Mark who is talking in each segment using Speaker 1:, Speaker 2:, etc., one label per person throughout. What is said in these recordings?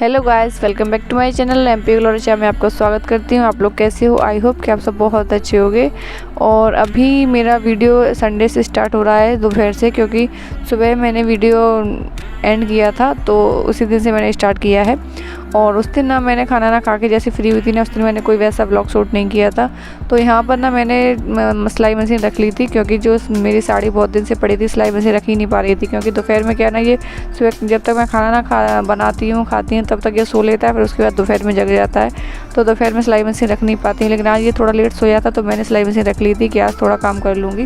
Speaker 1: Hello guys, welcome back to my channel MP Gloria में आपका स्वागत करती हूँ। आप लोग कैसे हो? आई होप कि आप सब बहुत अच्छे होंगे। और अभी मेरा वीडियो संडे से स्टार्ट हो रहा है दोपहर से, क्योंकि सुबह मैंने वीडियो एंड किया था तो उसी दिन से मैंने स्टार्ट किया है। और उस दिन ना मैंने खाना ना खा के जैसे फ्री हुई थी ना, उस दिन मैंने कोई वैसा ब्लॉग शूट नहीं किया था। तो यहाँ पर ना मैंने सिलाई मशीन रख ली थी, क्योंकि जो मेरी साड़ी बहुत दिन से पड़ी थी सिलाई मशीन रख ही नहीं पा रही थी। क्योंकि दोपहर में क्या ना, ये सुबह जब तक मैं खाना ना बनाती हूँ खाती हूँ तब तक ये सो लेता है, फिर उसके बाद दोपहर में जग जाता है। तो दोपहर में सिलाई मशीन रख नहीं पाती हूँ। लेकिन आज ये थोड़ा लेट सोया था तो मैंने सिलाई मशीन रख ली थी कि आज थोड़ा काम कर लूँगी,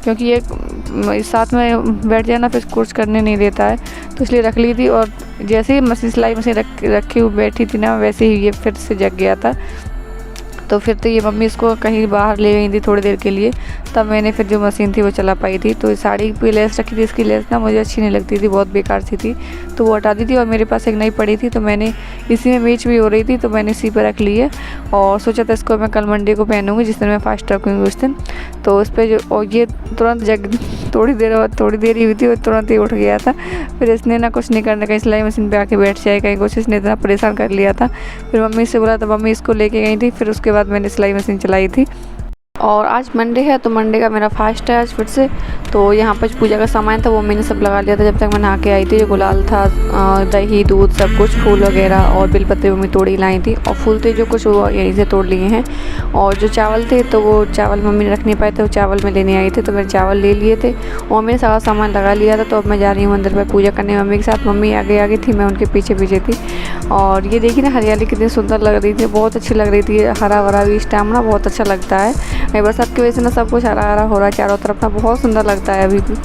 Speaker 1: क्योंकि ये साथ में बैठ जाए ना फिर कुछ करने नहीं देता है, तो इसलिए रख ली थी। और जैसे ही सिलाई मशीन रखी हुई बैठी थी ना, वैसे ही ये फिर से जग गया था। तो फिर तो ये मम्मी इसको कहीं बाहर ले गई थी थोड़ी देर के लिए, तब मैंने फिर जो मशीन थी वो चला पाई थी। तो साड़ी पे लेस रखी थी, इसकी लेस ना मुझे अच्छी नहीं लगती थी, बहुत बेकार सी थी, तो वो हटा दी थी। और मेरे पास एक नई पड़ी थी तो मैंने इसी में मैच भी हो रही थी तो मैंने इसी पर रख ली है। और सोचा था इसको मैं कल मंडे को पहनूंगी, जिस दिन मैं फास्ट रखूँगी उस दिन। तो उस पर जो और ये तुरंत जग थोड़ी देर ही हुई थी और तुरंत ही उठ गया था। फिर इसने ना कुछ नहीं करना, कहीं सिलाई मशीन पे आके बैठ जाए कहीं कुछ, इसने इतना परेशान कर लिया था। फिर मम्मी से बोला तो मम्मी इसको लेके गई थी, फिर उसके बाद मैंने सिलाई मशीन चलाई थी। और आज मंडे है तो मंडे का मेरा फास्ट है आज फिर से। तो यहाँ पर पूजा का सामान था वो मैंने सब लगा लिया था जब तक मैं नहा के आई थी। जो गुलाल था, दही दूध सब कुछ, फूल वगैरह और बेलपत्ते मम्मी तोड़ी लाई थी। और फूल थे जो कुछ वो यहीं से तोड़ लिए हैं। और जो चावल थे तो वो चावल मम्मी ने रख नहीं पाए थे, वो चावल में लेने आई थी तो मैंने चावल ले लिए थे और मैंने सारा सामान लगा लिया था। तो अब मैं जा रही हूँ मंदिर में पूजा करने मम्मी के साथ। मम्मी आगे थी, मैं उनके पीछे पीछे थी। और ये देखिए ना हरियाली कितनी सुंदर लग रही थी, बहुत अच्छी लग रही थी। हरा भरा भी इस टाइम ना बहुत अच्छा लगता है। बरसात की वजह से ना सब कुछ हरा हरा हो रहा है चारों तरफ ना, बहुत सुंदर लगता है अभी भी।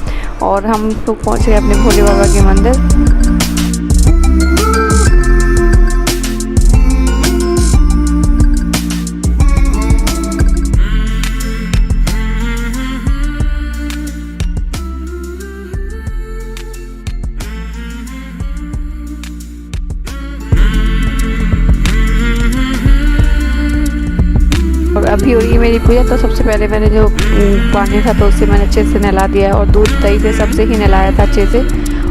Speaker 1: और हम लोग पहुँच गए अपने भोले बाबा के मंदिर। और अभी हो रही है मेरी पूजा। तो सबसे पहले मैंने जो पानी था तो उससे मैंने अच्छे से नहला दिया है और दूध दही से सबसे ही नहलाया था अच्छे से।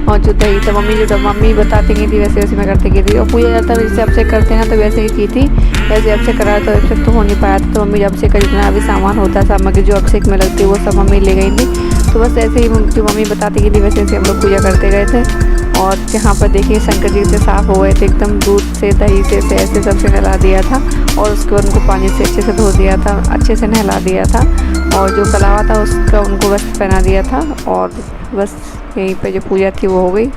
Speaker 1: और जो दही था मम्मी बताती गई थी वैसे वैसे मैं करती गई थी। और पूजा जाता है जैसे अभिषेक करते हैं ना तो वैसे ही की थी, वैसे अभिषेक कराया तो अभिषेक तो हो नहीं पाया था। तो मम्मी जब अभिषेक का जितना भी सामान होता है सामग्री जो अभिषेक में लगती है वो सब मम्मी ले गई थी। तो बस ऐसे ही जो मम्मी बताती गई थी वैसे वैसे हम लोग पूजा करते गए थे। और यहाँ पर देखिए शंकर जी से साफ़ हो गए थे एकदम, दूध से दही से ऐसे सबसे नहला दिया था। और उसके बाद उनको पानी से अच्छे से धो दिया था, अच्छे से नहला दिया था। और जो कलावा था उसका उनको वस्त्र पहना दिया था। और बस यहीं पे जो पूजा थी वो हो गई।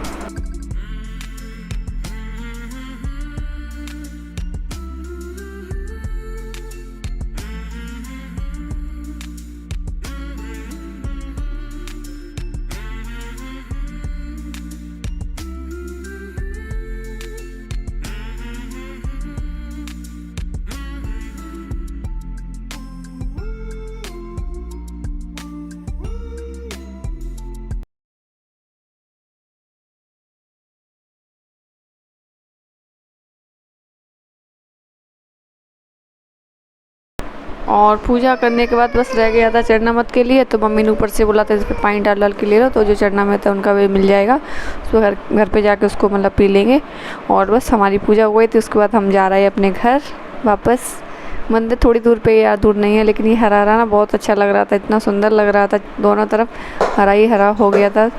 Speaker 1: और पूजा करने के बाद बस रह गया था चरनामत के लिए। तो मम्मी ने ऊपर से बोला था इस पर पानी डाल डाल के ले लो, तो जो चरनामत है उनका भी मिल जाएगा, तो घर पे जाके उसको मतलब पी लेंगे। और बस हमारी पूजा हो गई थी, उसके बाद हम जा रहे हैं अपने घर वापस। मंदिर थोड़ी दूर पे, यार दूर नहीं है, लेकिन ये हरा हरा ना बहुत अच्छा लग रहा था, इतना सुंदर लग रहा था, दोनों तरफ हरा ही हरा हो गया था।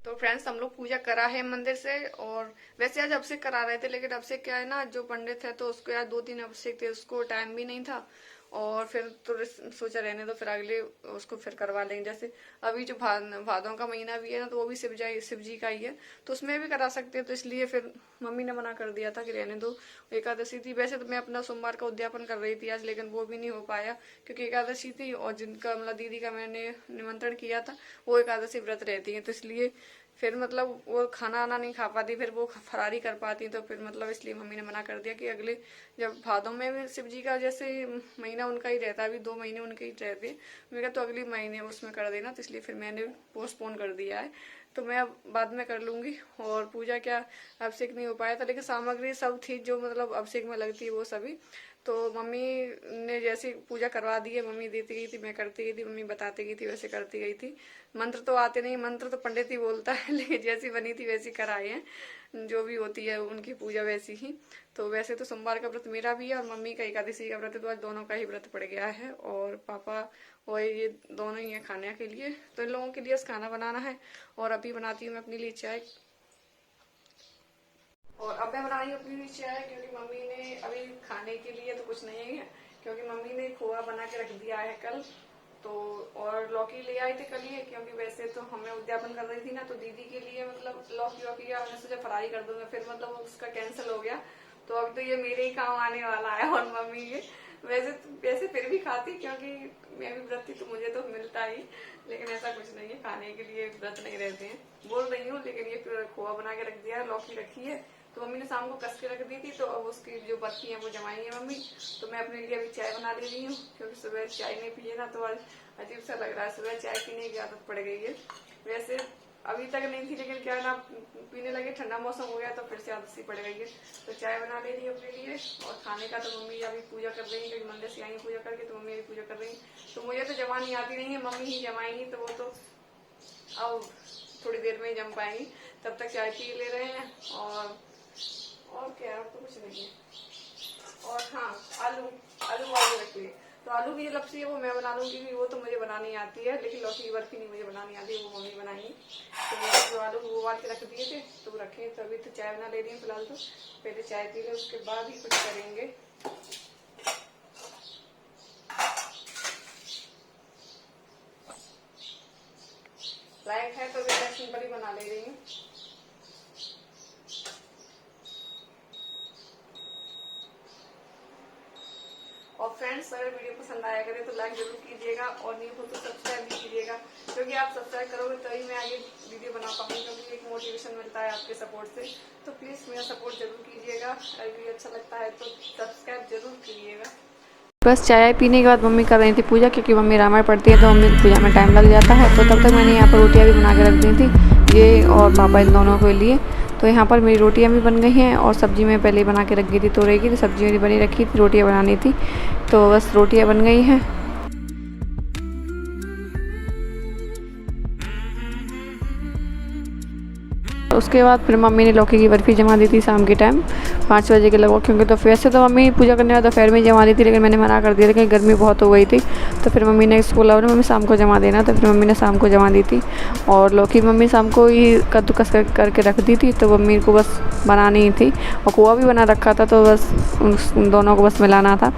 Speaker 1: तो फ्रेंड्स हम लोग पूजा करा है मंदिर से। और वैसे आज अभिषेक करा रहे थे, लेकिन अभिषेक क्या है ना, जो पंडित है तो उसको यार 2-3 अभिषेक थे, उसको टाइम भी नहीं था। और फिर तो सोचा रहने दो, फिर अगले उसको फिर करवा लेंगे। जैसे अभी जो भादों का महीना भी है ना, तो वो भी शिव जी का ही है, तो उसमें भी करा सकते हैं। तो इसलिए फिर मम्मी ने मना कर दिया था कि रहने दो, एकादशी थी। वैसे तो मैं अपना सोमवार का उद्यापन कर रही थी आज, लेकिन वो भी नहीं हो पाया क्योंकि एकादशी थी। और जिनका मतलब दीदी का मैंने निमंत्रण किया था वो एकादशी व्रत रहती है, तो इसलिए फिर मतलब वो खाना आना नहीं खा पाती, फिर वो फरारी कर पाती। तो फिर मतलब इसलिए मम्मी ने मना कर दिया कि अगले जब भादों में भी शिव जी का जैसे महीना उनका ही रहता है, अभी 2 महीने उनके ही रहते हैं, मैं कहा तो अगले महीने उसमें कर देना। तो इसलिए फिर मैंने पोस्टपोन कर दिया है। तो मैं अब बाद में कर लूँगी। और पूजा क्या अभिषेक नहीं हो पाया था, लेकिन सामग्री सब थी जो मतलब अभिषेक में लगती है वो सभी। तो मम्मी ने जैसी पूजा करवा दी है, मम्मी देती गई थी, मैं करती गई थी, मम्मी बताती गई थी, वैसे करती गई थी। मंत्र तो आते नहीं, मंत्र तो पंडित ही बोलता है, लेकिन जैसी बनी थी वैसी कराए हैं, जो भी होती है उनकी पूजा वैसी ही। तो वैसे तो सोमवार का व्रत मेरा भी है और मम्मी का एकादशी का व्रत है, तो आज दोनों का ही व्रत पड़ गया है। और पापा और ये दोनों ही है खाने के लिए, तो इन लोगों के लिए खाना बनाना है। और अभी बनाती हूँ मैं अपने लिए चाय। और अब मैं बना रही हूँ अपने लिए चाय, क्योंकि मम्मी ने अभी खाने के लिए तो कुछ नहीं है, क्योंकि मम्मी ने खोआ बना के रख दिया है कल। तो और लौकी ले आई थी कल ही, क्योंकि वैसे तो हमें उद्यापन कर रही थी ना, तो दीदी के लिए मतलब लौकी वौकी का मैंने सोचा फ्राई कर दूंगा, फिर मतलब उसका कैंसिल हो गया। तो अब तो ये मेरे ही काम आने वाला है। और मम्मी ये वैसे फिर भी खाती, क्योंकि मैं भी व्रत थी तो मुझे तो मिलता ही, लेकिन ऐसा कुछ नहीं है, खाने के लिए व्रत नहीं रहते हैं, बोल रही हूँ। लेकिन ये खोआ बना के रख दिया, लौकी रखी है, तो मम्मी ने शाम को कस के रख दी थी, तो अब उसकी जो बर्फी है वो जमाई है मम्मी। तो मैं अपने लिए अभी चाय बना ले रही हूँ, क्योंकि सुबह चाय नहीं पिए ना तो आज अजीब सा लग रहा है, सुबह चाय पीने की आदत पड़ गई है। वैसे अभी तक नहीं थी, लेकिन क्या ना पीने लगे, ठंडा मौसम हो गया तो फिर से आदत सी पड़ गई है। तो चाय बना ले रही है अपने लिए। और खाने का तो मम्मी अभी पूजा कर रही है, क्योंकि मंदिर से आई पूजा करके, तो मम्मी अभी पूजा कर रही है। तो मुझे तो जमानी आती नहीं है, मम्मी ही जमाएंगी, तो वो तो अब थोड़ी देर में ही जम पाएंगी। तब तक चाय पी ले रहे हैं। और क्या, तो कुछ नहीं है। और हाँ, आलू रखिए, तो आलू की जो लपसी है वो मैं बना लूंगी, क्योंकि वो तो मुझे बनानी आती है, लेकिन लौकी की बर्फी नहीं मुझे बनानी आती है, वो मम्मी बनाएंगी। तो मैंने जो आलू वो उबाल के रख दिए थे तो रखे, तो अभी तो चाय बना ले रही हूँ फिलहाल। तो पहले चाय पी ले, उसके बाद ही कुछ करेंगे। लाइट है तो मैं सिंपल ही बना ले रही हूँ। और फ्रेंड्स, अगर वीडियो पसंद आया करे तो लाइक जरूर कीजिएगा, और नहीं हो तो सब्सक्राइब भी कीजिएगा, क्योंकि आप सब्सक्राइब करोगे तभी मैं आगे वीडियो बना पाऊंगी, क्योंकि एक मोटिवेशन मिलता है आपके सपोर्ट से। तो प्लीज मेरा सपोर्ट जरूर कीजिएगा, अगर वीडियो अच्छा लगता है तो सब्सक्राइब जरूर कीजिएगा। बस चाय पीने के बाद मम्मी कर रही थी पूजा, क्योंकि मम्मी रामायण पढ़ती है तो मम्मी पूजा में टाइम लग जाता है। तो तब तक मैंने यहाँ पर रोटियाँ भी बना के रख दी थी, ये और पापा इन दोनों के लिए। तो यहाँ पर मेरी रोटियाँ भी बन गई हैं, और सब्ज़ी मैं पहले ही बना के रख गई थी तोरई की, तो सब्ज़ी मेरी बनी रखी थी, रोटियाँ बनानी थी, तो बस रोटियाँ बन गई हैं। उसके बाद फिर मम्मी ने लौकी की बर्फ़ी जमा दी थी शाम के टाइम 5 बजे के लगभग, क्योंकि तो वैसे तो मम्मी पूजा करने वाला दोपहर में जमा दी थी, लेकिन मैंने मना कर दिया था कि गर्मी बहुत हो गई थी। तो फिर मम्मी ने इसको बोला मम्मी शाम को जमा देना, तो फिर मम्मी ने शाम को जमा दी थी। और लौकी मम्मी शाम को ही कद्दूकस करके रख दी थी, तो मम्मी को बस बनानी थी। और खोआ भी बना रखा था, तो बस उन दोनों को बस मिलाना था।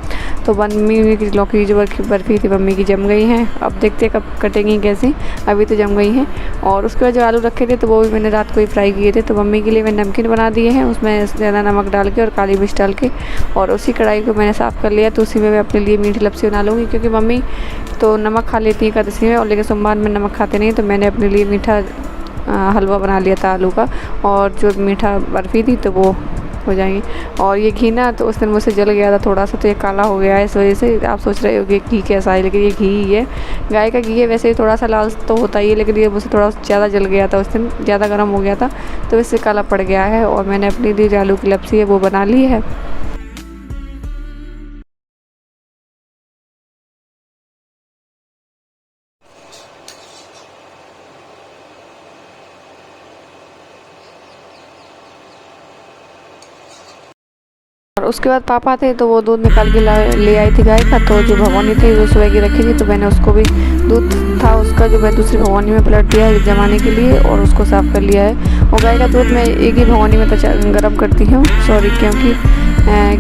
Speaker 1: तो मम्मी की लौकी की जो बर्फ़ी थी मम्मी की जम गई हैं, अब देखते कब कटेंगी कैसे, अभी तो जम गई हैं। और उसके बाद जो आलू रखे थे तो वो भी मैंने रात को ही फ्राई किए थे। तो मम्मी के लिए मैंने नमकीन बना दिए हैं, उसमें ज़्यादा नमक डाल के और काली मिर्च डाल के, और उसी कढ़ाई को मैंने साफ़ कर लिया। तो उसी में मैं अपने लिए मीठी लपसी बना लूँगी, क्योंकि मम्मी तो नमक खा लेती है एकादशी में, और लेकिन सोमवार में नमक खाते नहीं। तो मैंने अपने लिए मीठा हलवा बना लिया था आलू का, और जो मीठा बर्फ़ी थी तो वो हो जाएंगी। और ये घी ना तो उस दिन मुझसे जल गया था थोड़ा सा, तो ये काला हो गया है, इस वजह से आप सोच रहे हो कि घी कैसा है, लेकिन ये घी ही है, गाय का घी है। वैसे ही थोड़ा सा लाल तो होता ही है, लेकिन ये मुझसे थोड़ा ज़्यादा जल गया था, उस दिन ज़्यादा गर्म हो गया था, तो इससे काला पड़ गया है। और मैंने अपने लिए जो आलू की लपसी है वो बना ली है। और उसके बाद पापा थे तो वो दूध निकाल के ले आई थी गाय का, तो जो भगोनी थी वो सुबह की रखी थी, तो मैंने उसको भी दूध था उसका जो मैं दूसरी भगोनी में पलट दिया है जमाने के लिए, और उसको साफ़ कर लिया है। और गाय का दूध मैं एक ही भगोनी में गर्म करती हूँ, क्योंकि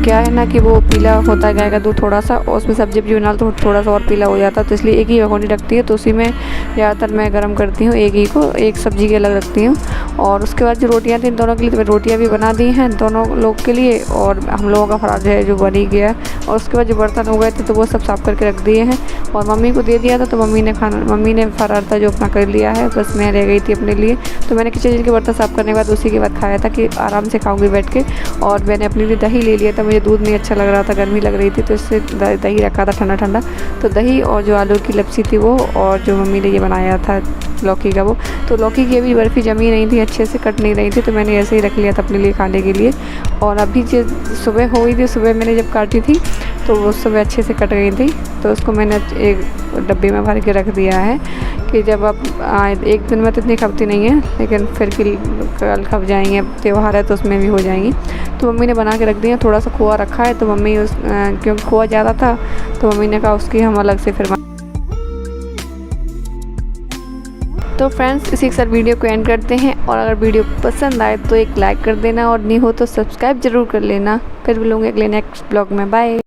Speaker 1: क्या है ना कि वो पीला होता है गाय का दूध थोड़ा सा, और उसमें सब्जी भी बना तो थोड़ा सा और पीला हो जाता है, तो इसलिए एक ही भगोनी रखती है। तो उसी में ज़्यादातर मैं गर्म करती हूँ, एक ही को, एक सब्जी के अलग रखती हूँ। और उसके बाद जो रोटियाँ थी इन दोनों के लिए, तो मैं रोटियाँ भी बना दी हैं दोनों लोग के लिए, और हम लोगों का फराज है जो बन ही गया। और उसके बाद जो बर्तन हो गए थे तो वो सब साफ़ करके रख दिए हैं, और मम्मी को दे दिया था, तो मम्मी ने फरार था जो अपना कर लिया है, बस मैं रह गई थी अपने लिए। तो मैंने किचन के बर्तन साफ़ करने के बाद उसी के बाद खाया था कि आराम से खाऊंगी बैठ के। और मैंने अपने लिए दही ले लिया था। मुझे दूध नहीं अच्छा लग रहा था, गर्मी लग रही थी, तो इससे दही रखा था ठंडा ठंडा। तो दही और जो आलू की लपसी थी वो, और जो मम्मी ने ये बनाया था लौकी का वो, तो लौकी की अभी बर्फ़ी जमी नहीं थी, अच्छे से कट नहीं रही थी, तो मैंने ऐसे ही रख लिया था अपने लिए खाने के लिए। और अभी जो सुबह हो गई थी, सुबह मैंने जब काटी थी तो वो सुबह अच्छे से कट गई थी, तो उसको मैंने एक डब्बे में भर के रख दिया है कि जब अब एक दिन में तो इतनी खपती नहीं है, लेकिन फिर कल खप जाएंगे, अब त्यौहार है तो उसमें भी हो जाएंगी। तो मम्मी ने बना के रख दिया। थोड़ा सा खोआ रखा है, तो मम्मी क्योंकि खोआ ज़्यादा था तो मम्मी ने कहा उसकी हम अलग से फिर। तो फ्रेंड्स, इसी के साथ वीडियो को एंड करते हैं, और अगर वीडियो पसंद आए तो एक लाइक कर देना, और नहीं हो तो सब्सक्राइब ज़रूर कर लेना। फिर मिलूँगे अगले नेक्स्ट ब्लॉग में। बाय।